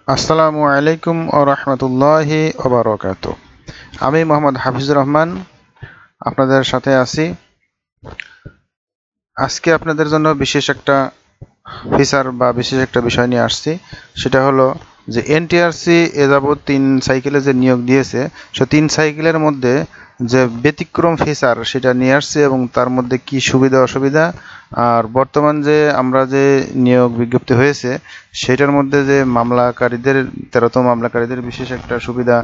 আসসালামু আলাইকুম ওয়া রাহমাতুল্লাহি ওয়া বারাকাতুহু। আমি মোহাম্মদ হাফিজুর রহমান আপনাদের সাথে আছি। আজকে আপনাদের জন্য বিশেষ একটা ফিচার বা বিশেষ একটা বিষয় নিয়ে আসছি। সেটা হলো যে এনটিআরসি এ যাবৎ 3 সাইকেলে যে নিয়োগ দিয়েছে, সে 3 সাইকেলের মধ্যে যে ব্যতিক্রম ফিচার সেটা নিয়ে আসছে এবং তার মধ্যে কি সুবিধা অসুবিধা, আর বর্তমান যে আমরা যে নিয়োগ বিজ্ঞপ্তি হয়েছে সেটার মধ্যে যে মামলাকারীদের 13তম মামলাকারীদের বিশেষ একটা সুবিধা,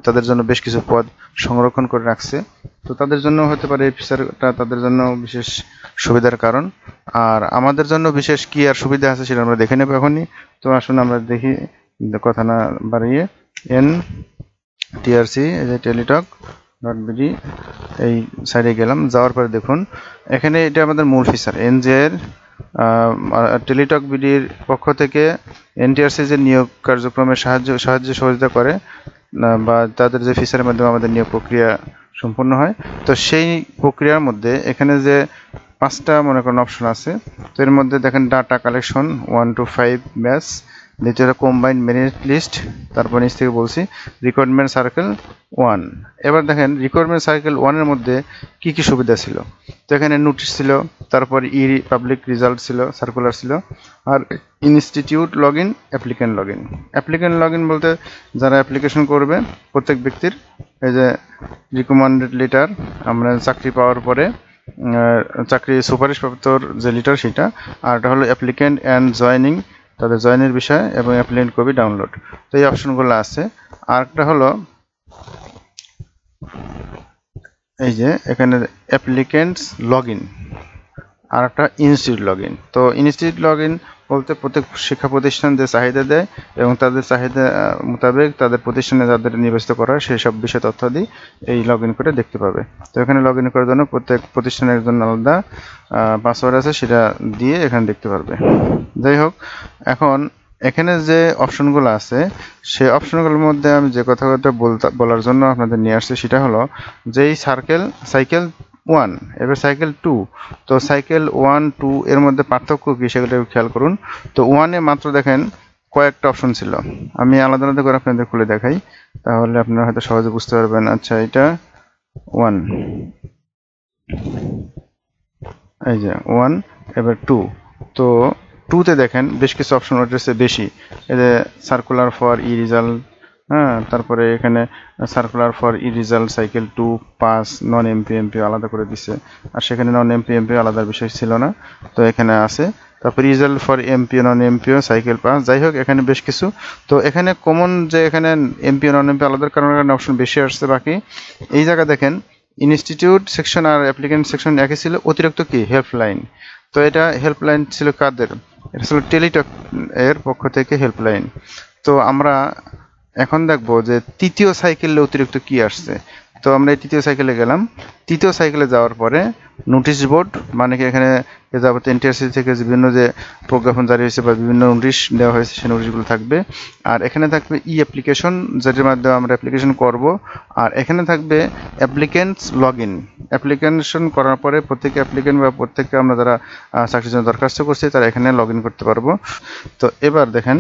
তাদের জন্য বেশ কিছু পদ সংরক্ষণ করে রাখছে। তো তাদের জন্য হতে পারে এই ফিচারটা তাদের জন্য বিশেষ সুবিধার কারণ। আর আমাদের জন্য বিশেষ কি আর সুবিধা আছে সেটা আমরা দেখে নেব এখনই। তো আসুন আমরা দেখি, কথা না বাড়িয়ে টিআরসি টেলিটক .bd এই সাইডে গেলাম। যাওয়ার পরে দেখুন এখানে এটা আমাদের মূল ফিচার এনজে এর টেলিটক বিডির পক্ষ থেকে এনটিআরসি যে নিয়োগ কার্যক্রমের সাহায্য সহযোগিতা করে বা তাদের যে ফিচারের মাধ্যমে আমাদের নিয়োগ প্রক্রিয়া সম্পন্ন হয়। তো সেই প্রক্রিয়ার মধ্যে এখানে যে 5টা মনে করেন অপশন আছে। তো এর মধ্যে দেখেন ডাটা কালেকশন 1 to 5 ব্যাচ, দ্বিতীয়টা কম্বাইন্ড মেরিট লিস্ট, তারপর নিচ থেকে বলছি রিক্রুটমেন্ট সার্কেল 1। এবার দেখেন রিক্রুটমেন্ট সার্কেল 1 এর মধ্যে কি কি সুবিধা ছিল। তো এখানে নোটিশ ছিল, তারপর পাবলিক রেজাল্ট ছিল, সার্কুলার ছিল, আর institute login, applicant login. Applicant login বলতে যারা অ্যাপ্লিকেশন করবে প্রত্যেক ব্যক্তির এই যে রিকমেন্ডেড লেটার, আমরা চাকরি পাওয়ার পরে চাকরি সুপারিশপ্রাপ্তর যে লেটার সেটা, আর এটা হলো অ্যাপ্লিক্যান্ট অ্যান্ড জয়েনিং, তাদের জয়েনের বিষয়, এবং অ্যাপ্লিক্যান্ট কপি ডাউনলোড। তো এই অপশনগুলো আছে। আর একটা হলো এই যে এখানে অ্যাপ্লিক্যান্টস লগইন, আর একটা ইনস্টিটিউট লগইন। তো ইনস্টিটিউট লগইন বলতে প্রত্যেক শিক্ষা প্রতিষ্ঠান যে চাহিদা দেয় এবং তাদের চাহিদা মোতাবেক তাদের প্রতিষ্ঠানে যাদের নির্বাচিত করা হয় সেই সব বিষয় তথ্যাদি এই লগইন করে দেখতে পাবে। তো এখানে লগইন করার জন্য প্রত্যেক প্রতিষ্ঠানের একজন আলাদা পাসওয়ার্ড আছে, সেটা দিয়ে এখানে দেখতে পারবে। যাই হোক, এখন এখানে যে অপশনগুলো আছে সেই অপশনগুলোর মধ্যে আমি যে কথাটা বলার জন্য আপনাদের নিয়ে আসছি সেটা হলো যে এই সাইকেল 1 এবার সাইকেল 2। তো সাইকেল 1 2 এর মধ্যে পার্থক্য কি সেগুলো খেয়াল করুন। তো 1 এ মাত্র দেখেন কয়েকটা অপশন ছিল, আমি আলাদা আলাদা করে আপনাদের খুলে দেখাই, তাহলে আপনারা হয়তো সহজে বুঝতে পারবেন। আচ্ছা, এটা 1, এই যে 1, এবার 2। তো 2 তে দেখেন বেশ কিছু অপশন রয়েছে বেশি, এই যে সার্কুলার ফর ই রেজাল্ট, তারপরে এখানে circular for E result cycle 2 pass, non MP আলাদা করে দিছে, আর সেখানে নন এমপি আলাদা বিষয় ছিল না, তো এখানে আছে। তারপর result for MP non MP cycle pass. যাই হোক, এখানে বেশ কিছু। তো এখানে কমন যে এখানে এমপি নন এমপি আলাদার কারণে অপশন বেশি আসছে। বাকি এই জায়গা দেখেন ইনস্টিটিউট সেকশন আর অ্যাপ্লিকেন্ট সেকশন একই ছিল, অতিরিক্ত কি হেল্পলাইন। তো এটা হেল্পলাইন ছিল কাদের? এটা ছিল টেলিটক এর পক্ষ থেকে হেল্পলাইন। তো আমরা এখন দেখবো যে তৃতীয় সাইকেলে অতিরিক্ত কি আসছে। তো আমরা এই তৃতীয় সাইকেলে গেলাম। তৃতীয় সাইকেলে যাওয়ার পরে নোটিশ বোর্ড, মানে কি এখানে যাবত এনটিআরসি থেকে বিভিন্ন যে প্রজ্ঞাপন জারি হয়েছে বা বিভিন্ন নোটিশ দেওয়া হয়েছে সেই নোটিশগুলো থাকবে। আর এখানে থাকবে ই অ্যাপ্লিকেশন, যেটার মাধ্যমে আমরা অ্যাপ্লিকেশন করব। আর এখানে থাকবে অ্যাপ্লিকেন্টস লগইন। অ্যাপ্লিকেশন করার পরে প্রত্যেক অ্যাপ্লিকেন্ট বা প্রত্যেককে আমরা যারা চাকরির জন্য দরখাস্ত করছি তারা এখানে লগইন করতে পারবো। তো এবার দেখেন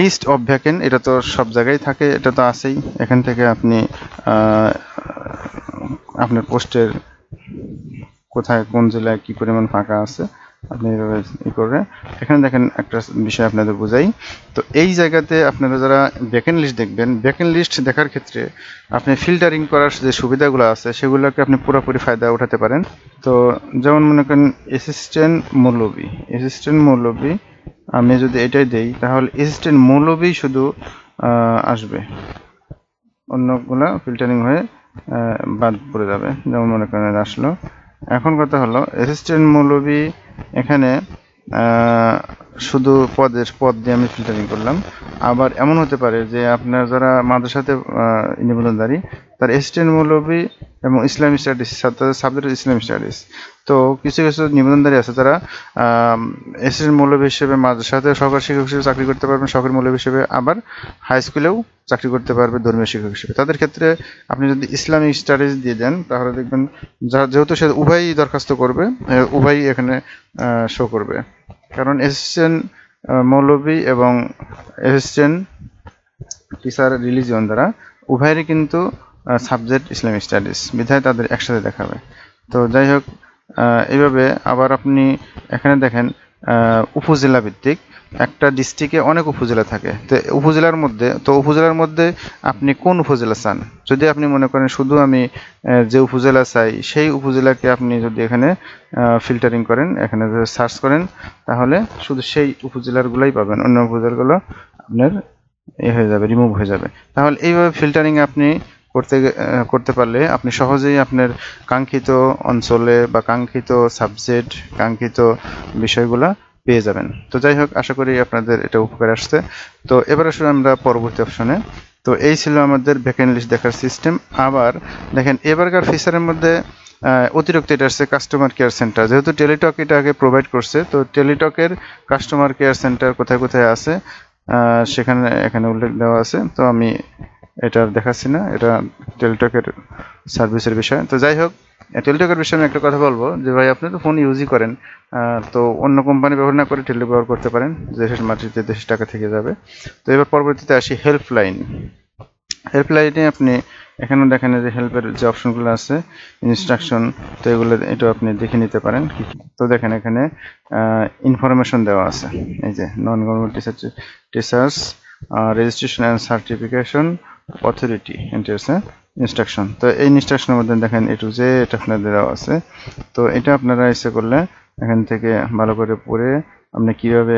লিস্ট অফ ভ্যাকেন্ট, এটা তো সব জায়গায় থাকে, এটা তো আছেই। এখান থেকে আপনি আপনার পোস্টের কোথায় কোন জেলায় কি পরিমাণ ফাঁকা আছে আপনি এভাবে ই করে এখানে দেখেন। একটা বিষয় আপনাদের বোঝাই। তো এই জায়গাতে আপনারা যারা ভ্যাকেন্ট লিস্ট দেখবেন, ভ্যাকেন্ট লিস্ট দেখার ক্ষেত্রে আপনি ফিল্টারিং করার যে সুবিধাগুলো আছে সেগুলোকে আপনি পুরোপুরি ফায়দা উঠাতে পারেন। তো যেমন মনে করেন অ্যাসিস্ট্যান্ট মৌলবী, আমি যদি এটাই দেই তাহলে অ্যাসিস্ট্যান্ট মৌলবী শুধু আসবে, অন্যগুলা ফিল্টারিং হয়ে বাদ পড়ে যাবে। যেমন মনে করেন আসলো। এখন কথা হলো অ্যাসিস্ট্যান্ট মৌলবী এখানে শুধু পদ দিয়ে আমি ফিল্টারিং করলাম। আবার এমন হতে পারে যে আপনার যারা মাদ্রাসাতে নিবন্ধনধারী তার অ্যাসিস্ট্যান্ট মৌলবী এবং Islamic studies, subject Islamic studies. তো কিছু কিছু নিবন্ধনধারী আছে যারা অ্যাসিস্ট্যান্ট মৌলবী হিসেবে মাদ্রাসাতে সহকারী শিক্ষক হিসেবে চাকরি করতে পারবেন, সহকারী মৌলবী হিসেবে, আবার হাই স্কুলেও চাকরি করতে পারবে ধর্মীয় শিক্ষক হিসেবে। তাদের ক্ষেত্রে আপনি যদি ইসলামিক স্টাডিজ দিয়ে দেন তাহলে দেখবেন যেহেতু সে উভয়ই দরখাস্ত করবে, উভয়ই এখানে শো করবে। কারণ অ্যাসিস্ট্যান্ট মৌলভী এবং অ্যাসিস্ট্যান্ট টিচার রিলিজিয়ন দ্বারা উভয়েরই কিন্তু সাবজেক্ট ইসলামিক স্টাডিজ, বিধায় তাদের একসাথে দেখাবে। তো যাই হোক, এইভাবে আবার আপনি এখানে দেখেন উপজেলা ভিত্তিক একটা ডিস্ট্রিক্টে অনেক উপজেলা থাকে, তো উপজেলার মধ্যে আপনি কোন উপজেলা চান। যদি আপনি মনে করেন শুধু আমি যে উপজেলা চাই সেই উপজেলাকে আপনি যদি এখানে ফিল্টারিং করেন, এখানে সার্চ করেন, তাহলে শুধু সেই উপজেলাগুলোই পাবেন, অন্য উপজেলাগুলো আপনার হয়ে যাবে, রিমুভ হয়ে যাবে। তাহলে এইভাবে ফিল্টারিং আপনি করতে পারলে আপনি সহজেই আপনার কাঙ্ক্ষিত অঞ্চলে বা কাঙ্ক্ষিত সাবজেক্ট, কাঙ্ক্ষিত বিষয়গুলা পেয়ে যাবেন। তো যাই হোক, আশা করি আপনাদের এটা উপকার আসছে। তো এবার আসলে আমরা পরবর্তী অপশনে। তো এই ছিল আমাদের ভ্যাকেন্ট লিস্ট দেখার সিস্টেম। আবার দেখেন এবারকার ফিচারের মধ্যে অতিরিক্ত এটা আসছে কাস্টমার কেয়ার সেন্টার। যেহেতু টেলিটক এটা আগে প্রোভাইড করছে, তো টেলিটকের কাস্টমার কেয়ার সেন্টার কোথায় কোথায় আছে সেখানে এখানে উল্লেখ দেওয়া আছে। তো আমি এটা দেখাচ্ছি না, এটা টেলিটকের সার্ভিসের বিষয়। তো যাই হোক, টেলিটকের বিষয়ে আমি একটা কথা বলবো যে ভাই আপনি তো ফোন ইউজই করেন, তো অন্য কোম্পানি ব্যবহার না করে টেলি ব্যবহার করতে পারেন, দেশের মাটিতে দেশের টাকা থেকে যাবে। তো এবার পরবর্তীতে আসি হেল্পলাইন। হেল্পলাইনে আপনি এখানে দেখেন যে হেল্পের যে অপশনগুলো আছে, ইনস্ট্রাকশন, তো এগুলো এটা আপনি দেখে নিতে পারেন। তো দেখেন এখানে ইনফরমেশন দেওয়া আছে, এই যে non government teachers registration and certification authority ntrca instruction. তো এই ইনস্ট্রাকশনের মধ্যে দেখেন এ টু জেড এটা আপনাদের দেওয়া আছে। তো এটা আপনারা ইচ্ছে করলে এখান থেকে ভালো করে পড়ে আপনি কিভাবে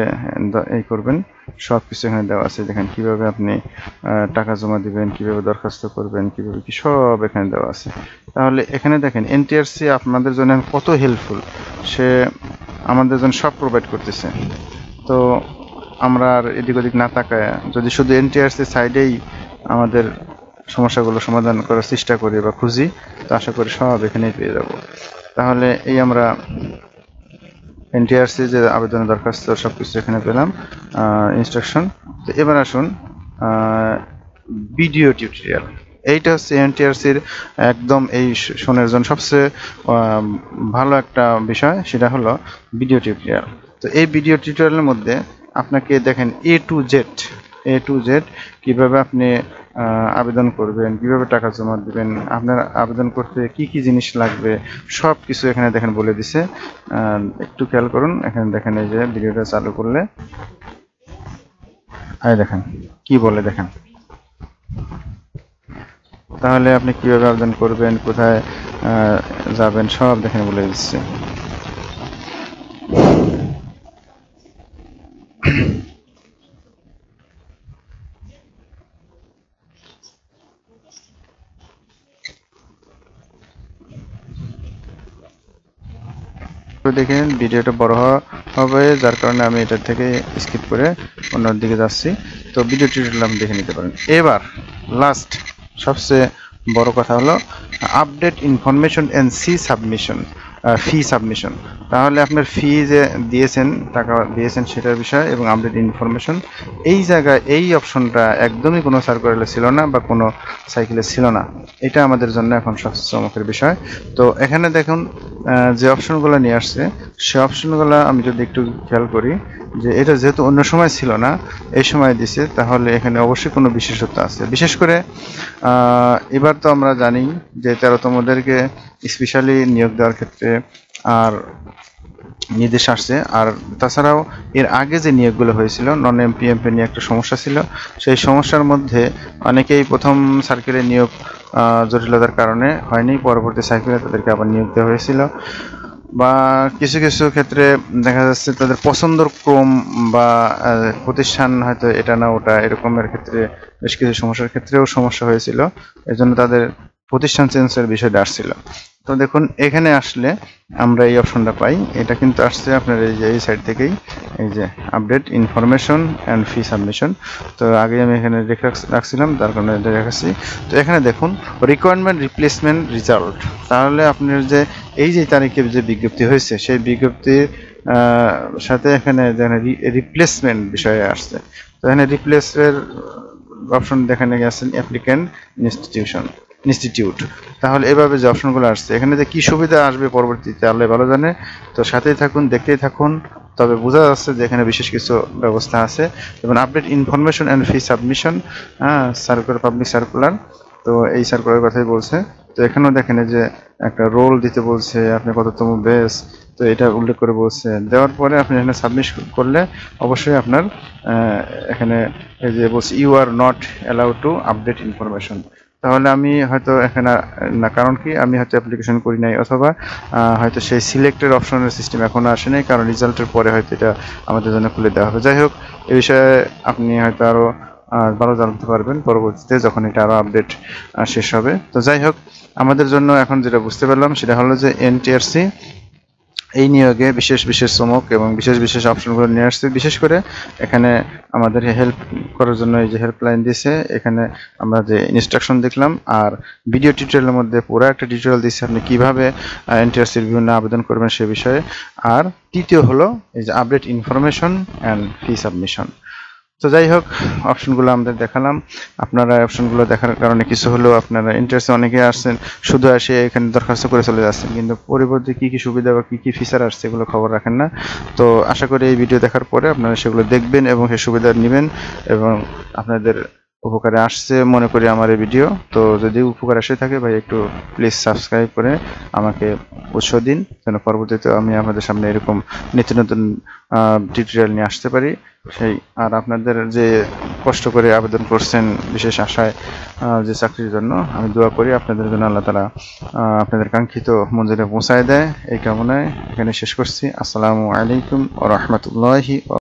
এই করবেন সব কিছু এখানে দেওয়া আছে। দেখেন কিভাবে আপনি টাকা জমা দিবেন, কিভাবে দরখাস্ত করবেন, কিভাবে কি সব এখানে দেওয়া আছে। তাহলে এখানে দেখেন ntrca আপনাদের জন্য কত হেল্পফুল, সে আমাদের জন্য সব প্রোভাইড করতেছে। তো আমরা আর এদিক ওদিক না তাকায় যদি শুধু ntrca সাইডেই আমাদের সমস্যাগুলো সমাধান করার চেষ্টা করি বা খুঁজি, তো আশা করি সব এখানেই পেয়ে যাব। তাহলে এই আমরা ntrca যে আবেদনের দরখাস্ত সবকিছু এখানে পেলাম, ইনস্ট্রাকশন। তো এবার আসুন ভিডিও টিউটোরিয়াল। এইটা হচ্ছে ntrca-র একদম এই শোনের জন্য সবচেয়ে ভালো একটা বিষয়, সেটা হলো ভিডিও টিউটোরিয়াল। তো এই ভিডিও টিউটোরিয়ালের মধ্যে আপনাকে দেখেন এ টু জেড কিভাবে আপনি আবেদন করবেন, কিভাবে টাকা জমা দিবেন, আপনার আবেদন করতে কি কি জিনিস লাগবে সব কিছু এখানে দেখেন বলে দিছে। একটু খেয়াল করুন, এখানে দেখেন এই যে ভিডিওটা চালু করলে দেখেন কি বলে, দেখেন তাহলে আপনি কিভাবে আবেদন করবেন, কোথায় যাবেন সব দেখেন বলে দিচ্ছে। দেখেন ভিডিওটা বড় হবে, যার কারণে আমি এটা থেকে স্কিপ করে অন্যদিকে যাচ্ছি। তো ভিডিও টিউটোরিয়াল আপনি দেখে নিতে পারেন। এবার লাস্ট সবচেয়ে বড় কথা হলো update information and fee submission. তাহলে আপনার ফি যে দিয়েছেন, টাকা দিয়েছেন সেটার বিষয় এবং আপডেট ইনফরমেশন, এই জায়গায় এই অপশনটা একদমই কোনো সার্কুলারে ছিল না বা কোনো সাইকেলে ছিল না। এটা আমাদের জন্য এখন সবচেয়ে চমকের বিষয়। তো এখানে দেখুন যে অপশনগুলো নিয়ে আসছে, সে অপশনগুলো আমি যদি একটু খেয়াল করি, যে এটা যেহেতু অন্য সময় ছিল না, এই সময় দিছে, তাহলে এখানে অবশ্যই কোনো বিশেষত্ব আছে। বিশেষ করে এবার তো আমরা জানি যে 13তমদেরকে স্পেশালি নিয়োগ দেওয়ার ক্ষেত্রে আর নির্দেশ আসছে। আর তাছাড়াও এর আগে যে নিয়োগগুলো হয়েছিল নন এমপি নিয়ে একটা সমস্যা ছিল, সেই সমস্যার মধ্যে অনেকেই প্রথম সার্কেলে নিয়োগ জটিলতার কারণে হয়নি, পরবর্তী সার্কেলে তাদেরকে আবার নিয়োগ দেওয়া হয়েছিল। বা কিছু কিছু ক্ষেত্রে দেখা যাচ্ছে তাদের পছন্দর ক্রম বা প্রতিষ্ঠান হয়তো এটা না ওটা, এরকমের ক্ষেত্রে বেশ কিছু সমস্যার ক্ষেত্রেও সমস্যা হয়েছিল, এজন্য তাদের প্রতিষ্ঠান চেঞ্জের বিষয়টা আসছিল। তো দেখুন এখানে আসলে আমরা এই অপশনটা পাই, এটা কিন্তু আসছে আপনার এই যে এই সাইড থেকেই, এই যে update information and fee submission. তো আগে আমি এখানে রাখছিলাম, তার কারণে এটা দেখাচ্ছি। তো এখানে দেখুন রিকোয়ারমেন্ট রিপ্লেসমেন্ট রেজাল্ট। তাহলে আপনার যে এই যে তারিখে যে বিজ্ঞপ্তি হয়েছে, সেই বিজ্ঞপ্তির সাথে এখানে রিপ্লেসমেন্ট বিষয়ে আসছে। তো এখানে রিপ্লেসের অপশন দেখানে গেছেন অ্যাপ্লিক্যান্ট ইনস্টিটিউট। তাহলে এভাবে যে অপশনগুলো আসছে, এখানে যে কি সুবিধা আসবে পরবর্তীতে আল্লাহ ভালো জানে। তো সাথেই থাকুন, দেখতেই থাকুন। তো তবে বোঝা যাচ্ছে যে এখানে বিশেষ কিছু ব্যবস্থা আছে, যেমন update information and fee submission, circular public circular. তো এই সার্কুলার কথাই বলছে। তো এখানেও দেখেন যে একটা রোল দিতে বলছে, আপনি কততম বেস, তো এটা উল্লেখ করে বলছে। দেওয়ার পরে আপনি এখানে সাবমিট করলে অবশ্যই আপনার এখানে এই যে বলছে you are not allowed to update information. তাহলে আমি হয়তো এখানে না, কারণ কি আমি হয়তো অ্যাপ্লিকেশন করি নাই, অথবা হয়তো সেই সিলেক্টেড অপশনের সিস্টেম এখনো আসে নাই, কারণ রেজাল্টের পরে হয়তো এটা আমাদের জন্য খুলে দেওয়া হবে। যাই হোক, এই বিষয়ে আপনি হয়তো আরো ভালো জানতে পারবেন পরবর্তীতে যখন এটা আরো আপডেট শেষ হবে। তো যাই হোক, আমাদের জন্য এখন যেটা বুঝতে পারলাম সেটা হলো যে এনটিআরসি এই নিয়োগে বিশেষ বিশেষ চমক এবং বিশেষ বিশেষ অপশনগুলো নিয়ে আসছে। বিশেষ করে এখানে আমাদের হেল্প করার জন্য এই যে হেল্পলাইন দিয়েছে, এখানে আমরা যে ইনস্ট্রাকশন দেখলাম, আর ভিডিও টিউটোরিয়ালের মধ্যে পুরো একটা টিউটোরিয়াল দিচ্ছে আপনি কিভাবে এনটিআরসির বিভিন্ন আবেদন করবেন সে বিষয়ে। আর তৃতীয় হলো এই যে update information and fee submission. তো যাই হোক, অপশনগুলো আমরা দেখালাম। আপনারা অপশনগুলো দেখার কারণে কিছু হলেও আপনারা ইন্টারেস্টে অনেকে আসছেন, শুধু এসে এখানে দরখাস্ত করে চলে যাচ্ছেন, কিন্তু পরিবর্তে কি কি সুবিধা বা কি কি ফিচার আসছে এগুলো খবর রাখেন না। তো আশা করি এই ভিডিও দেখার পরে আপনারা সেগুলো দেখবেন এবং সেই সুবিধা নেবেন, এবং আপনাদের উপকারে আসছে মনে করি আমার এই ভিডিও। তো যদি উপকার আসে থাকে ভাই, একটু প্লিজ সাবস্ক্রাইব করে আমাকে উৎসাহ দিন, যেন পরবর্তীতে আমি আপনাদের সামনে এরকম নিত্য নতুন টিউটোরিয়াল নিয়ে আসতে পারি। সেই আর আপনাদের যে কষ্ট করে আবেদন করছেন বিশেষ আশায় যে চাকরির জন্য, আমি দোয়া করি আপনাদের জন্য আল্লাহ তাআলা আপনাদের কাঙ্ক্ষিত মঞ্জিলে পৌঁছায় দেয়। এই কামনায় এখানে শেষ করছি। আসসালামু আলাইকুম ওয়া রাহমাতুল্লাহি।